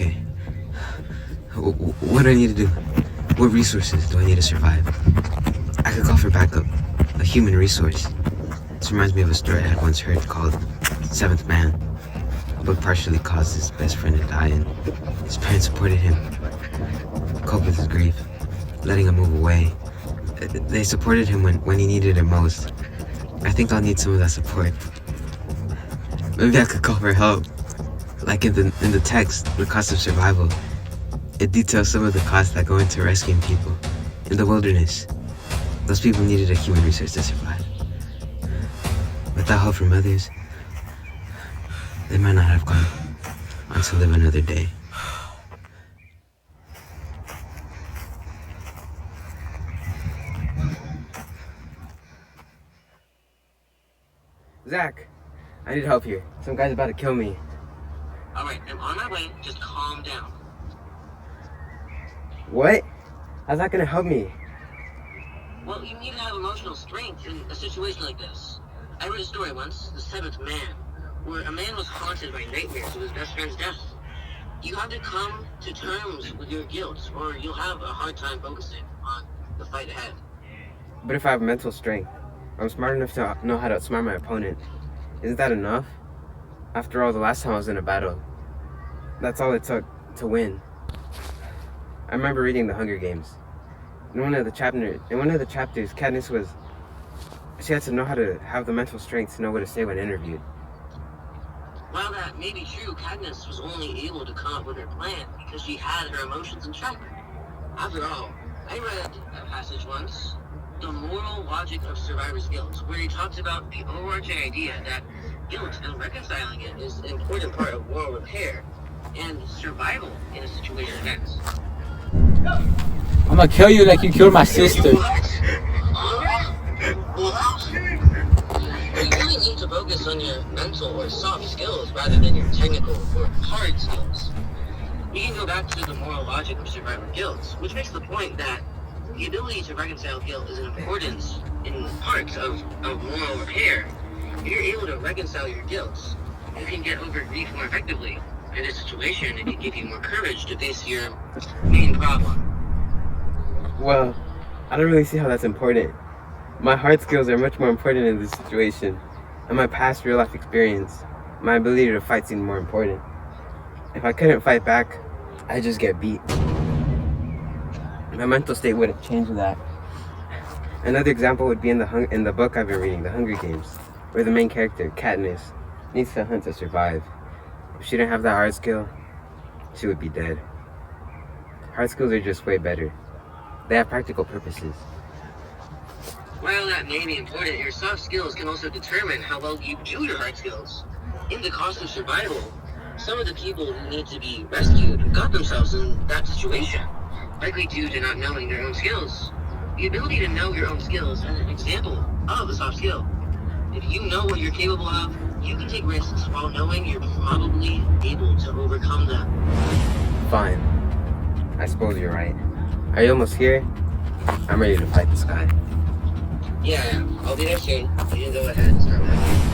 Okay. What do I need to do? What resources do I need to survive? I could call for backup. A human resource. This reminds me of a story I had once heard called Seventh Man. A book partially caused his best friend to die, and his parents supported him, cope with his grief, letting him move away. They supported him when he needed it most. I think I'll need some of that support. Maybe I could call for help. Like in the text, The Cost of Survival, it details some of the costs that go into rescuing people in the wilderness. Those people needed a human resource to survive. Without help from others, they might not have gone on to live another day. Zach, I need help here. Some guy's about to kill me. Alright, I'm on my way. Just calm down. What? How's that gonna help me? Well, you need to have emotional strength in a situation like this. I read a story once, The Seventh Man, where a man was haunted by nightmares of his best friend's death. You have to come to terms with your guilt, or you'll have a hard time focusing on the fight ahead. But if I have mental strength, I'm smart enough to know how to outsmart my opponent. Isn't that enough? After all, the last time I was in a battle, that's all it took to win. I remember reading The Hunger Games. In one of the chapters, Katniss she had to know how to have the mental strength to know what to say when interviewed. While that may be true, Katniss was only able to come up with her plan because she had her emotions in check. After all, I read a passage once, The Moral Logic of Survivor's Guilt, where he talks about the overarching idea that guilt and reconciling it is an important part of moral repair and survival in a situation like this. I'm gonna kill you like you killed my sister. You really need to focus on your mental or soft skills rather than your technical or hard skills. We can go back to the moral logic of survivor guilt, which makes the point that the ability to reconcile guilt is an important in part of moral repair. If you're able to reconcile your guilt, you can get over grief more effectively. In this situation, it can give you more courage to face your main problem. Well, I don't really see how that's important. My hard skills are much more important in this situation, and my past real-life experience, my ability to fight seemed more important. If I couldn't fight back, I'd just get beat. My mental state wouldn't change with that. Another example would be in the book I've been reading, The Hunger Games, where the main character, Katniss, needs to hunt to survive. If she didn't have that hard skill, she would be dead. Hard skills are just way better. They have practical purposes. While that may be important, your soft skills can also determine how well you do your hard skills. In The Cost of Survival, some of the people who need to be rescued got themselves in that situation, likely due to not knowing their own skills. The ability to know your own skills is an example of a soft skill. If you know what you're capable of, you can take risks while knowing you're probably able to overcome them. Fine. I suppose you're right. Are you almost here? I'm ready to fight this guy. Yeah, I'll be there soon. You can go ahead and start working.